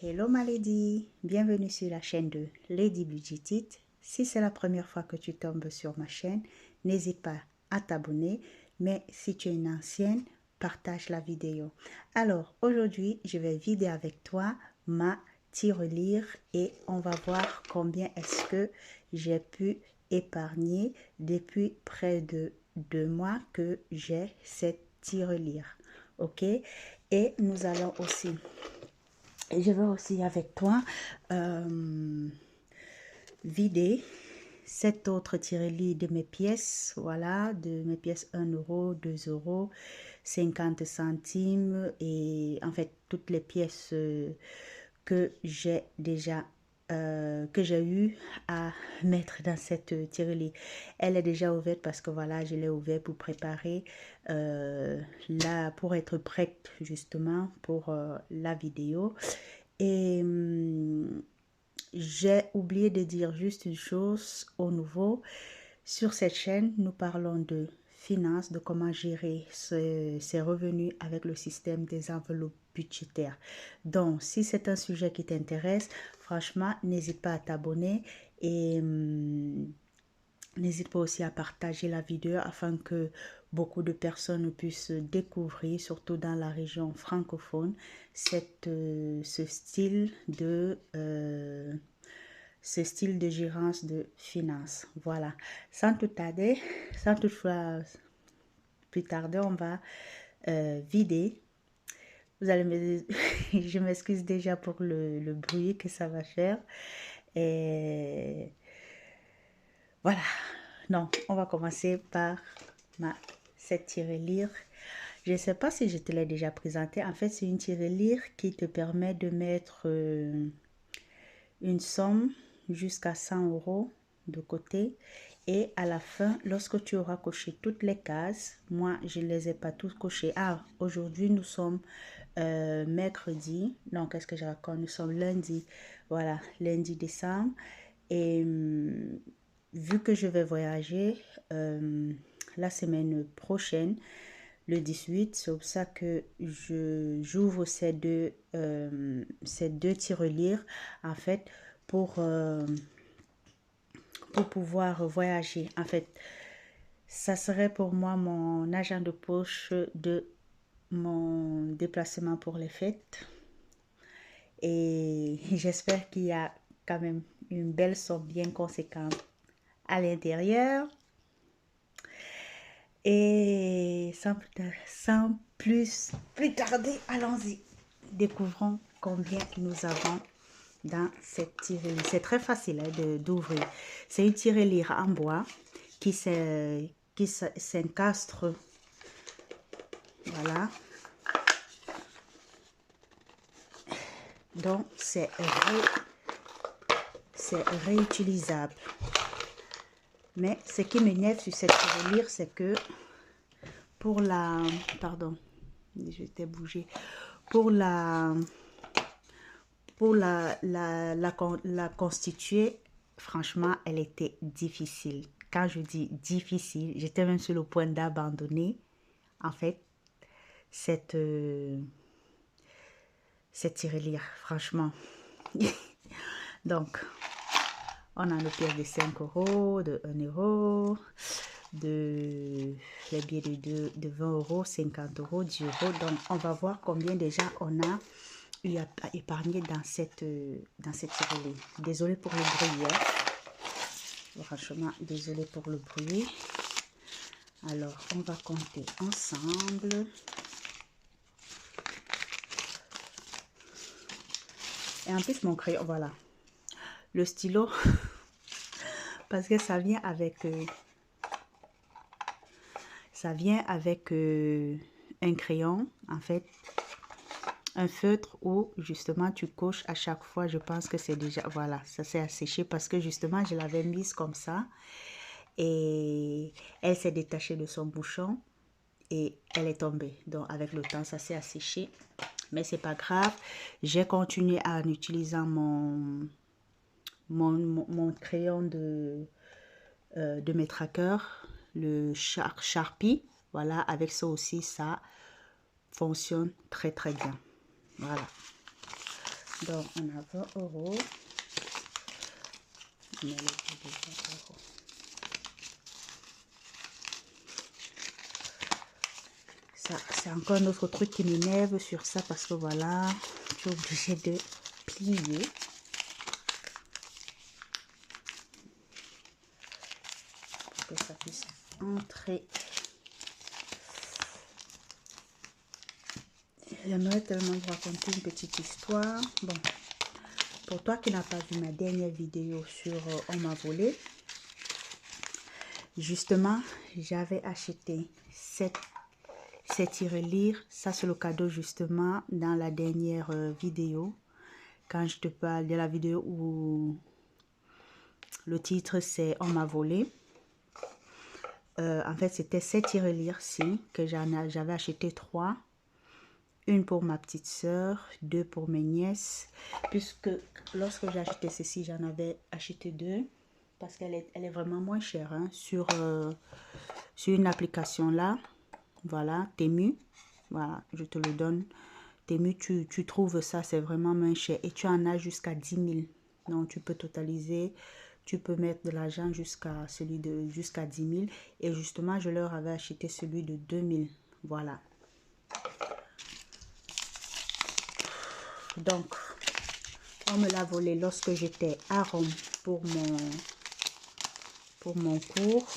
Hello ma lady, bienvenue sur la chaîne de Lady Budgetit. Si c'est la première fois que tu tombes sur ma chaîne, n'hésite pas à t'abonner, mais si tu es une ancienne, partage la vidéo. Alors aujourd'hui, je vais vider avec toi ma tirelire et on va voir combien est-ce que j'ai pu épargner depuis près de 2 mois que j'ai cette tirelire. Ok, et nous allons aussi... Et je vais aussi avec toi vider cette autre tirelire de mes pièces. Voilà, de mes pièces 1 euro, 2 euros, 50 centimes. Et en fait, toutes les pièces que j'ai déjà que j'ai eu à mettre dans cette tirelire. Elle est déjà ouverte parce que voilà, je l'ai ouverte pour préparer là, pour être prête justement pour la vidéo. Et j'ai oublié de dire juste une chose au nouveau. Sur cette chaîne, nous parlons de finances, de comment gérer ses revenus avec le système des enveloppes budgétaires. Donc, si c'est un sujet qui t'intéresse, franchement, n'hésite pas à t'abonner et n'hésite pas aussi à partager la vidéo afin que beaucoup de personnes puissent découvrir, surtout dans la région francophone, ce style de gérance de finances. Voilà. Sans tout tarder, sans toutefois plus tarder, on va vider. Vous allez me... Je m'excuse déjà pour le bruit que ça va faire. Et voilà. Non, on va commencer par cette tirelire. Je ne sais pas si je te l'ai déjà présenté. En fait, c'est une tirelire qui te permet de mettre une somme jusqu'à 100 euros de côté. Et à la fin, lorsque tu auras coché toutes les cases, moi, je ne les ai pas toutes cochées. Ah, aujourd'hui, nous sommes mercredi. Non, qu'est-ce que je raconte? Nous sommes lundi. Voilà, lundi décembre. Et vu que je vais voyager la semaine prochaine, le 18, c'est pour ça que j'ouvre ces deux tirelires, en fait, pour pouvoir voyager. En fait, ça serait pour moi mon argent de poche de mon déplacement pour les fêtes. Et j'espère qu'il y a quand même une belle somme bien conséquente à l'intérieur. Et sans plus tarder, allons-y. Découvrons combien nous avons dans cette tirelire. C'est très facile d'ouvrir. C'est une tirelire en bois qui s'encastre. Voilà. Donc, c'est réutilisable. Mais ce qui m'énerve sur cette tirelire, c'est que pour la... Pardon, je t'ai bougé. Pour la constituer, franchement, elle était difficile. Quand je dis difficile, j'étais même sur le point d'abandonner, en fait, cette tirelire, franchement. Donc, on a nos pièces de 5 euros, de 1 euro, les billets de 20 euros, 50 euros, 10 euros. Donc, on va voir combien déjà on a eu à épargner dans cette tirelire. Désolée pour le bruit. Hein. Franchement, désolée pour le bruit. Alors, on va compter ensemble. Et en plus, mon crayon, voilà. Le stylo, parce que ça vient avec... un crayon, en fait. Un feutre où justement tu coches à chaque fois. Je pense que c'est déjà... Voilà, ça s'est asséché parce que justement, je l'avais mise comme ça. Et elle s'est détachée de son bouchon. Et elle est tombée. Donc, avec le temps, ça s'est asséché. Mais c'est pas grave. J'ai continué en utilisant mon crayon de mes trackers, le Sharpie. Voilà, avec ça aussi, ça fonctionne très très bien. Voilà. Donc, on a 20 euros. On met les billets de 20 euros. Ça, c'est encore un autre truc qui m'énerve sur ça parce que voilà, tu es obligé de plier. Pour que ça puisse entrer. J'aimerais tellement vous raconter une petite histoire. Bon, pour toi qui n'as pas vu ma dernière vidéo sur On m'a volé, justement, j'avais acheté cette tirelire. Ça, c'est le cadeau justement dans la dernière vidéo. Quand je te parle de la vidéo où le titre c'est On m'a volé. En fait, c'était cette tirelire-ci que j'avais acheté 3. Une pour ma petite soeur, 2 pour mes nièces. Puisque lorsque j'ai acheté ceci, j'en avais acheté 2. Parce qu'elle est vraiment moins chère hein, sur une application là. Voilà, Temu. Voilà, je te le donne. Temu, tu trouves ça, c'est vraiment moins cher. Et tu en as jusqu'à 10 000. Donc, tu peux totaliser. Tu peux mettre de l'argent jusqu'à 10 000. Et justement, je leur avais acheté celui de 2 000. Voilà. Donc, on me l'a volé lorsque j'étais à Rome pour mon cours.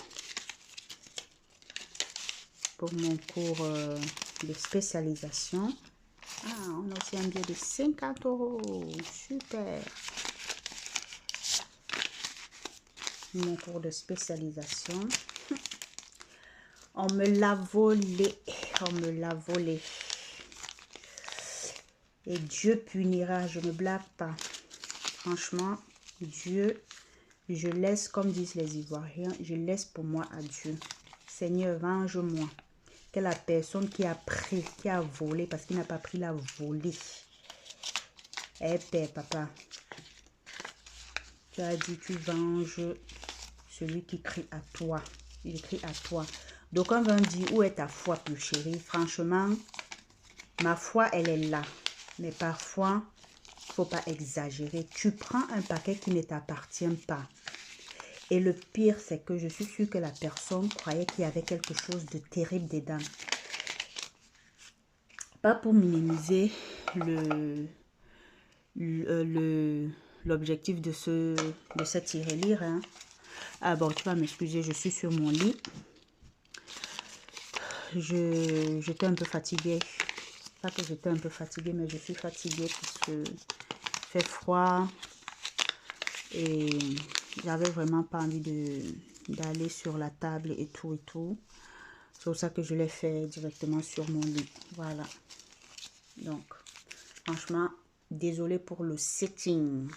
Pour mon cours de spécialisation. Ah, on a aussi un billet de 50 euros. Super. Mon cours de spécialisation. On me l'a volé. On me l'a volé. Et Dieu punira, je ne blague pas. Franchement, Dieu, je laisse, comme disent les Ivoiriens, je laisse pour moi à Dieu. Seigneur, venge-moi. Que la personne qui a pris, qui a volé, parce qu'il n'a pas pris la volée. Eh père, papa, tu as dit, tu venges celui qui crie à toi. Il crie à toi. Donc on va me dire, où est ta foi, plus chérie? Franchement, ma foi, elle est là. Mais parfois, il ne faut pas exagérer. Tu prends un paquet qui ne t'appartient pas. Et le pire, c'est que je suis sûre que la personne croyait qu'il y avait quelque chose de terrible dedans. Pas pour minimiser l'objectif de cette tirelire. Hein. Ah bon, tu vas m'excuser, je suis sur mon lit. J'étais un peu fatiguée. Pas que j'étais un peu fatiguée, mais je suis fatiguée parce que fait froid. Et j'avais vraiment pas envie d'aller sur la table et tout et tout. C'est pour ça que je l'ai fait directement sur mon lit. Voilà. Donc, franchement, désolée pour le setting.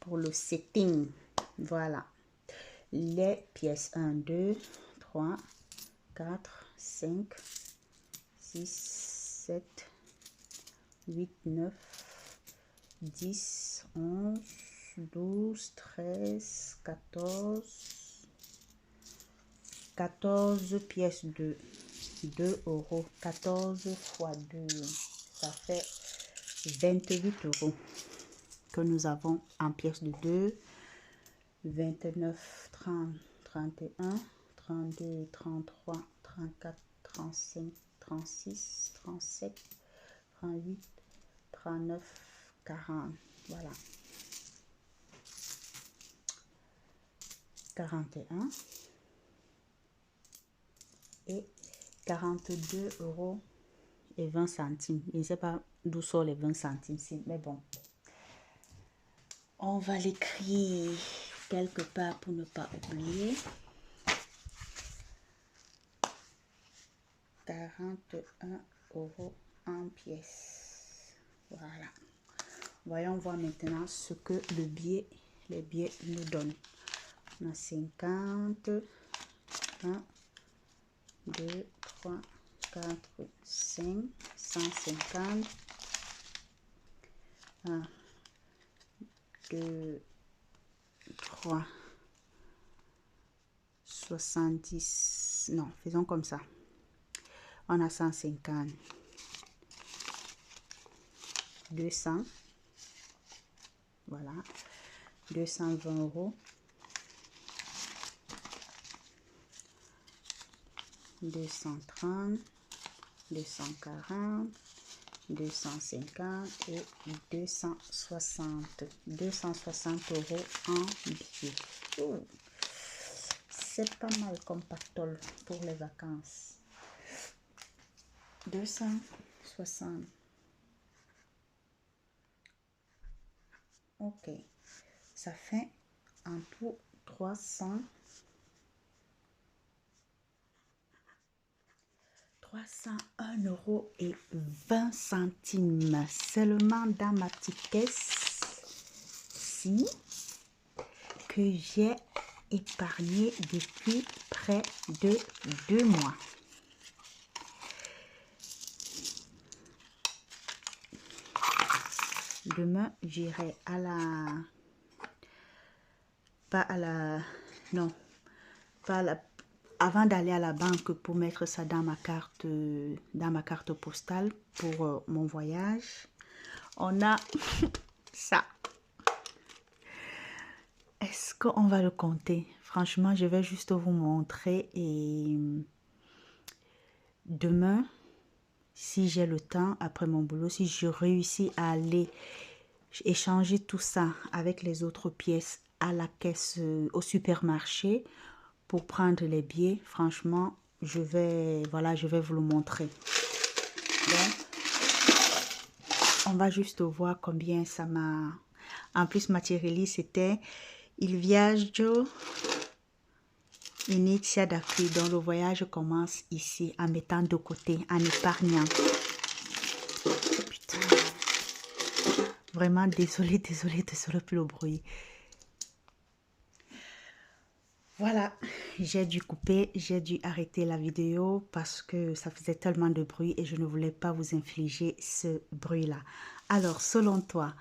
Pour le setting. Voilà. Les pièces 1, 2, 3, 4, 5, 6, 7, 8, 9, 10, 11, 12, 13, 14. 14 pièces de 2 euros. 14 fois 2. Ça fait 28 euros que nous avons en pièces de 2. 29, 30, 31, 32, 33, 34, 35, 36, 37, 38, 39, 40. Voilà. 41 et 42 euros et 20 centimes. Je ne sais pas d'où sont les 20 centimes, mais bon. On va l'écrire quelque part pour ne pas oublier. 41 euros en pièces. Voilà. Voyons voir maintenant ce que les billets nous donnent. On a 50, 1, 2, 3, 4, 5, 150, 1, 2, 3, 70, non, faisons comme ça. On a 150, 200. Voilà. 220 euros. 230. 240. 250 et 260. 260 euros en billets. Oh, c'est pas mal comme pactole pour les vacances. 260. Ok. Ça fait en tout 301 euros et 20 centimes seulement dans ma petite caisse-ci que j'ai épargné depuis près de 2 mois. Demain, j'irai à la... Pas à la... Non. Pas à la... Avant d'aller à la banque pour mettre ça dans ma carte postale pour mon voyage, on a ça. Est-ce qu'on va le compter? Franchement, je vais juste vous montrer et demain, si j'ai le temps, après mon boulot, si je réussis à aller échanger tout ça avec les autres pièces à la caisse au supermarché pour prendre les billets, franchement, je vais vous le montrer. Donc, on va juste voir combien ça m'a... En plus, Matérieli, c'était il viaggio inizia da qui. Donc, le voyage commence ici en mettant de côté, en épargnant. Putain. Vraiment, désolé pour le bruit. Voilà, j'ai dû couper, j'ai dû arrêter la vidéo parce que ça faisait tellement de bruit et je ne voulais pas vous infliger ce bruit-là. Alors, selon toi,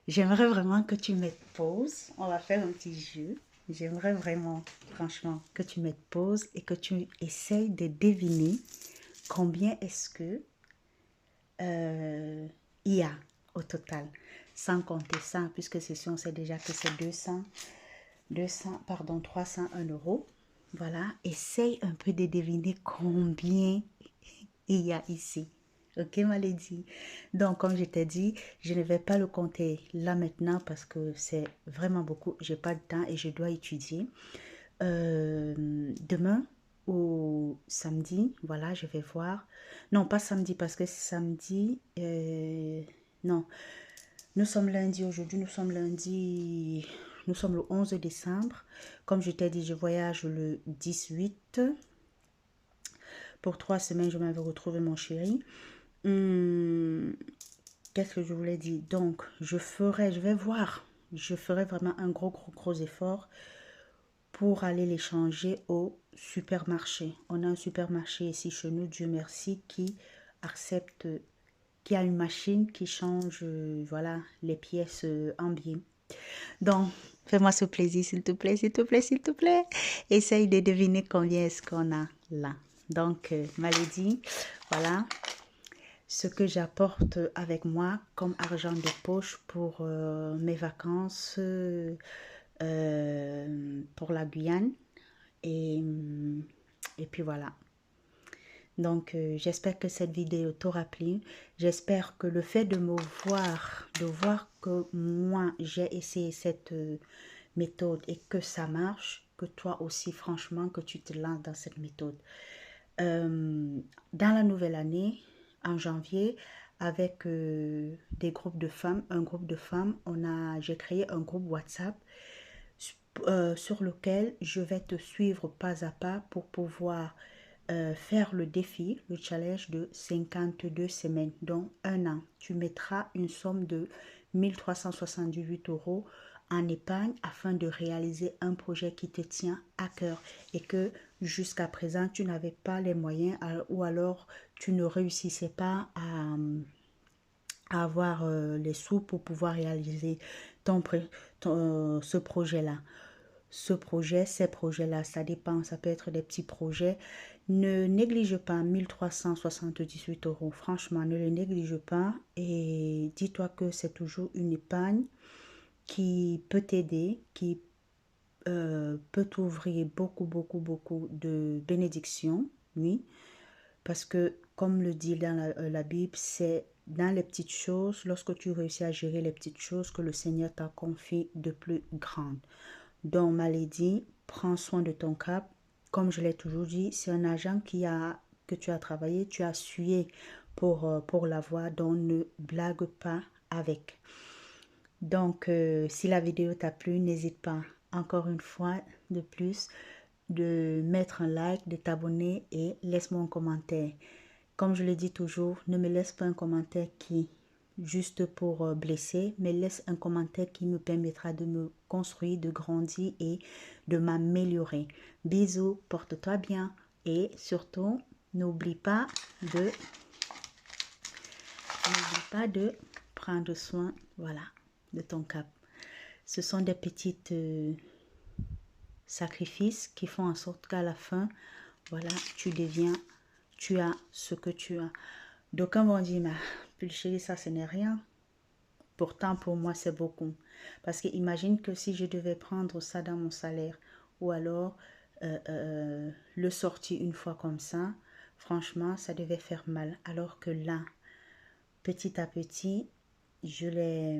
j'aimerais vraiment que tu mettes pause. On va faire un petit jeu. J'aimerais vraiment, franchement, que tu mettes pause et que tu essayes de deviner combien est-ce que il y a au total. Sans compter ça, puisque on sait déjà que c'est 301 euros. Voilà, essaye un peu de deviner combien il y a ici. Ok, Malédie? Donc, comme je t'ai dit, je ne vais pas le compter là maintenant parce que c'est vraiment beaucoup. J'ai pas de temps et je dois étudier. Demain ou samedi, voilà, je vais voir. Non, pas samedi parce que samedi, non. Nous sommes lundi aujourd'hui, nous sommes le 11 décembre. Comme je t'ai dit, je voyage le 18. Pour 3 semaines, je m'avais retrouvé mon chéri. Qu'est-ce que je voulais dire? Donc, je vais voir. Je ferai vraiment un gros effort pour aller les changer au supermarché. On a un supermarché ici chez nous, Dieu merci, qui accepte... qui a une machine qui change voilà, les pièces en bien. Donc, fais-moi ce plaisir, s'il te plaît, s'il te plaît, s'il te plaît. Essaye de deviner combien est-ce qu'on a là. Donc, Malédie, voilà ce que j'apporte avec moi comme argent de poche pour mes vacances pour la Guyane. Et puis voilà. Donc, j'espère que cette vidéo t'aura plu. J'espère que le fait de me voir, de voir que moi, j'ai essayé cette méthode et que ça marche, que toi aussi, franchement, que tu te lances dans cette méthode. Dans la nouvelle année, en janvier, avec des groupes de femmes, j'ai créé un groupe WhatsApp sur lequel je vais te suivre pas à pas pour pouvoir faire le défi, le challenge de 52 semaines, donc un an. Tu mettras une somme de 1378 euros en épargne afin de réaliser un projet qui te tient à cœur et que jusqu'à présent tu n'avais pas les moyens ou alors tu ne réussissais pas à avoir les sous pour pouvoir réaliser ce projet-là. ce projet, ces projets-là, ça dépend, ça peut être des petits projets. Ne néglige pas 1378 euros. Franchement, ne le néglige pas et dis-toi que c'est toujours une épargne qui peut t'aider, qui peut t'ouvrir beaucoup de bénédictions, oui, parce que comme le dit dans la Bible, c'est dans les petites choses, lorsque tu réussis à gérer les petites choses, que le Seigneur t'a confié de plus grandes. Donc, maladie, prends soin de ton cap. Comme je l'ai toujours dit, c'est un agent que tu as travaillé, tu as sué pour l'avoir, donc ne blague pas avec. Donc, si la vidéo t'a plu, n'hésite pas, encore une fois de plus, de mettre un like, de t'abonner et laisse-moi un commentaire. Comme je le dis toujours, ne me laisse pas un commentaire qui juste pour blesser, mais laisse un commentaire qui me permettra de me construire, de grandir et de m'améliorer. Bisous, porte-toi bien et surtout, n'oublie pas de prendre soin, voilà, de ton cap. Ce sont des petites sacrifices qui font en sorte qu'à la fin, voilà, tu as ce que tu as. D'aucuns vont dire, mais chérie, ça, ce n'est rien. Pourtant, pour moi, c'est beaucoup. Parce que imagine que si je devais prendre ça dans mon salaire ou alors le sortir une fois comme ça, franchement, ça devait faire mal. Alors que là, petit à petit, je les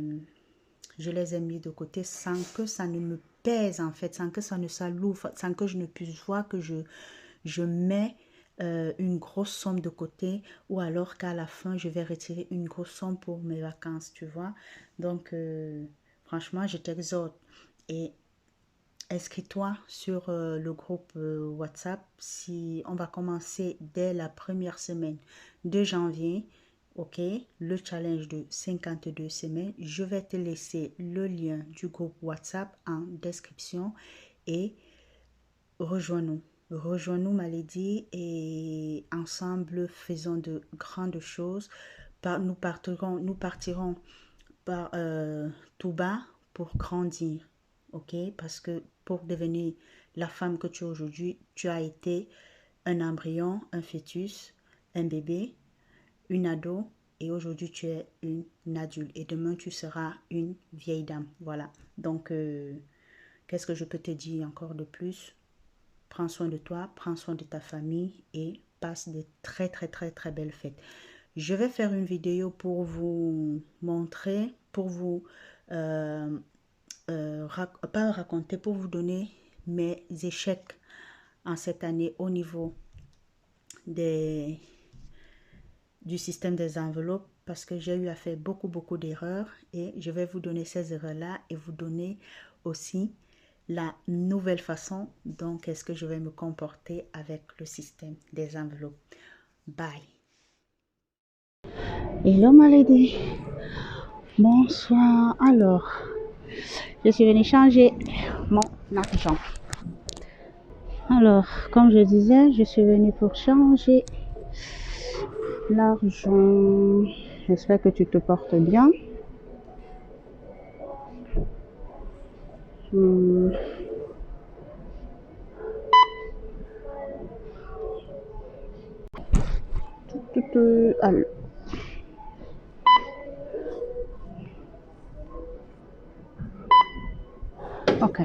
ai mis de côté sans que ça ne me pèse en fait, sans que ça ne s'alouvre, sans que je ne puisse voir que je mets une grosse somme de côté ou alors qu'à la fin, je vais retirer une grosse somme pour mes vacances, tu vois. Donc, franchement, je t'exhorte et inscris-toi sur le groupe WhatsApp. Si on va commencer dès la première semaine de janvier, ok, le challenge de 52 semaines. Je vais te laisser le lien du groupe WhatsApp en description et rejoins-nous. Rejoins-nous, Malédie, et ensemble, faisons de grandes choses. Nous partirons par tout bas pour grandir, ok? Parce que pour devenir la femme que tu es aujourd'hui, tu as été un embryon, un fœtus, un bébé, une ado, et aujourd'hui tu es une adulte. Et demain tu seras une vieille dame. Voilà. Donc, qu'est-ce que je peux te dire encore de plus? Prends soin de toi, prends soin de ta famille et passe de très belles fêtes. Je vais faire une vidéo pour vous montrer, pour vous, pas raconter, pour vous donner mes échecs en cette année au niveau du système des enveloppes parce que j'ai eu à faire beaucoup d'erreurs et je vais vous donner ces erreurs-là et vous donner aussi la nouvelle façon dont est-ce que je vais me comporter avec le système des enveloppes. Bye. Hello ma lady. Bonsoir. Alors, je suis venue changer mon argent. Alors, comme je disais, je suis venue pour changer l'argent. J'espère que tu te portes bien. Alors. Ok.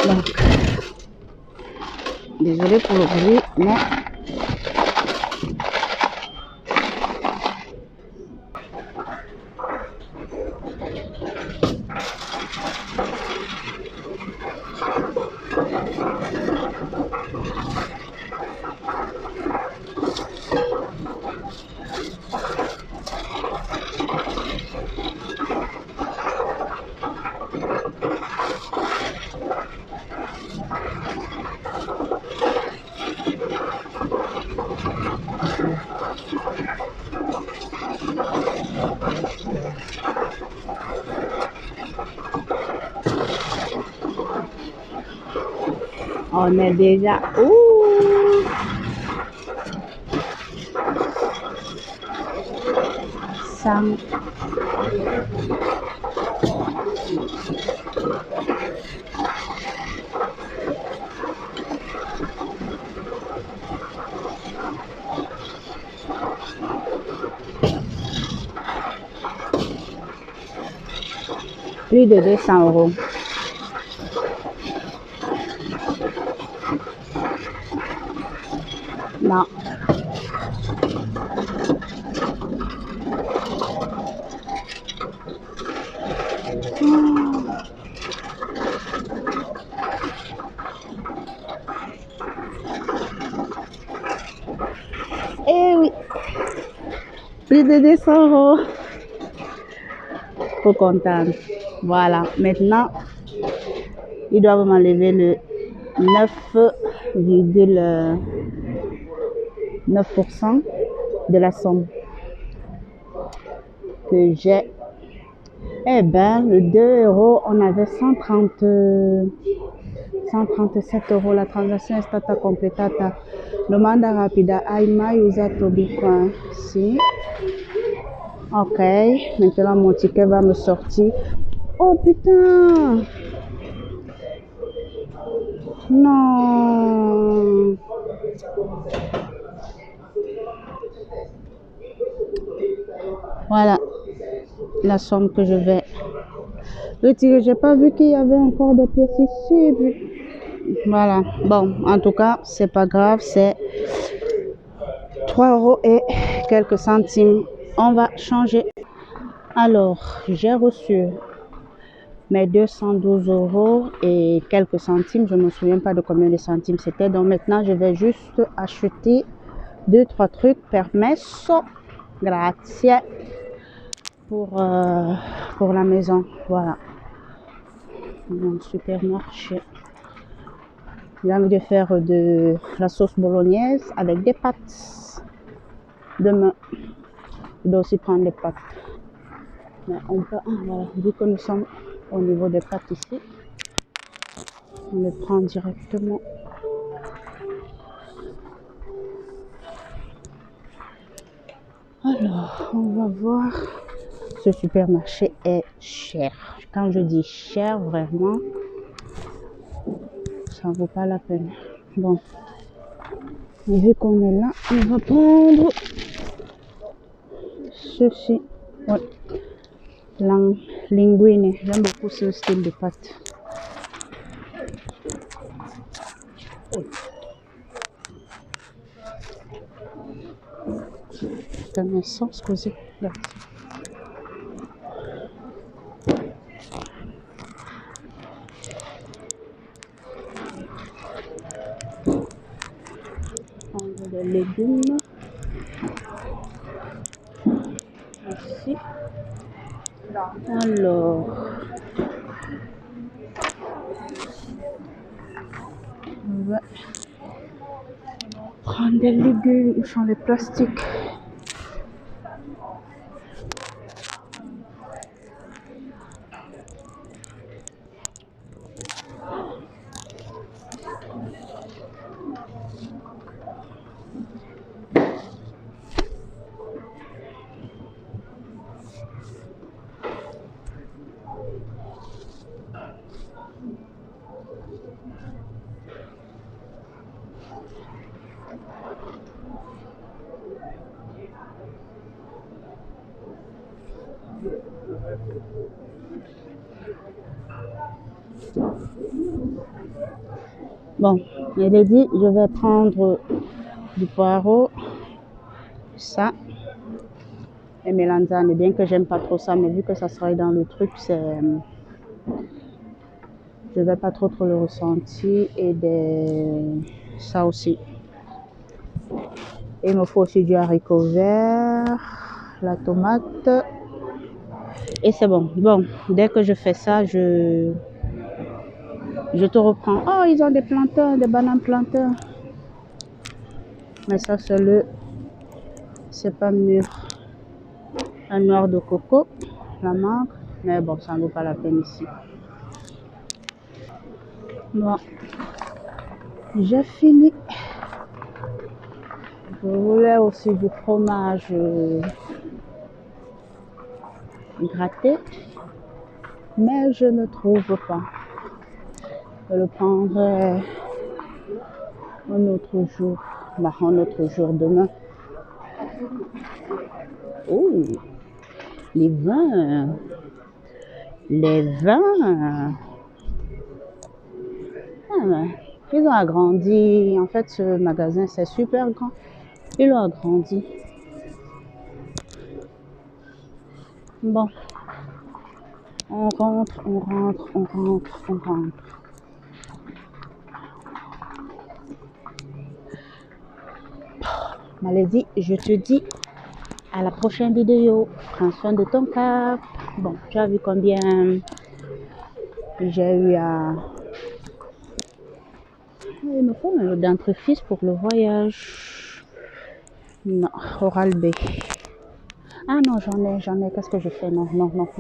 Donc, désolé pour le bruit, mais on est déjà... Ouh! 200. Plus de 200 euros. Non. Eh oui. Plus de 200 euros. Trop contente. Voilà. Maintenant, ils doivent m'enlever le 9,9% de la somme que j'ai. Eh ben, le 2 euros, on avait 137 euros. La transaction est stata completata. Domanda rapida. Hai mai usato Bitcoin? Si. Ok. Maintenant, mon ticket va me sortir. Oh putain! Non! Voilà la somme que je vais retirer. J'ai pas vu qu'il y avait encore des pièces ici. Voilà. Bon, en tout cas, c'est pas grave. C'est 3 euros et quelques centimes. On va changer. Alors, j'ai reçu mes 212 euros et quelques centimes. Je ne me souviens pas de combien de centimes c'était. Donc maintenant, je vais juste acheter 2-3 trucs. Permesso. Grazie. Pour la maison. Voilà. Dans le supermarché. J'ai envie de faire de la sauce bolognaise avec des pâtes. Demain, je dois aussi prendre des pâtes. Mais on peut, voilà, vu que nous sommes au niveau des pâtes ici, on les prend directement. Alors, on va voir. Ce supermarché est cher. Quand je dis cher, vraiment, ça ne vaut pas la peine. Bon, vu qu'on est là, on va prendre ceci. Ouais. Linguine. J'aime beaucoup ce style de pâte. Permesso, scusi. Grazie. Prendre des légumes. Ici. Alors. On va prendre des légumes. Où sont les plastiques? Bon, je l'ai dit, je vais prendre du poireau, ça, et mélanzane. Bien que j'aime pas trop ça, mais vu que ça serait dans le truc, je vais pas trop le ressentir. Et ça aussi. Il me faut aussi du haricot vert, la tomate. Et c'est bon. Bon, dès que je fais ça, je te reprends. Oh, ils ont des plantains, des bananes plantains. Mais ça, c'est pas mûr. La noix de coco, la mangue. Mais bon, ça ne vaut pas la peine ici. Bon, j'ai fini. Je voulais aussi du fromage gratter, mais je ne trouve pas. Je le prendrai un autre jour. Bah, un autre jour demain. Oh, les vins. Les vins. Ah, ils ont agrandi. En fait, ce magasin, c'est super grand. Ils l'ont agrandi. Bon, on rentre. Malaisie, je te dis à la prochaine vidéo. Prends soin de ton cap. Bon, tu as vu combien j'ai eu à... Il me faut le dentifrice pour le voyage. Non, Oral B. Ah non, j'en ai. Qu'est-ce que je fais? Non,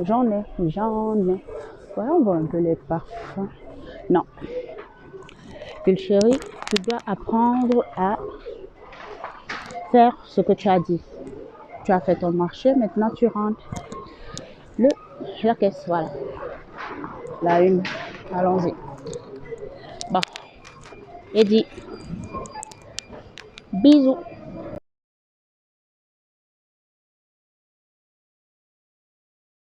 j'en ai. Ouais, on voit un peu les parfums. Non. Puis chérie, tu dois apprendre à faire ce que tu as dit. Tu as fait ton marché, maintenant tu rentres. La caisse, voilà. La une. Allons-y. Bon. Et dit, bisous.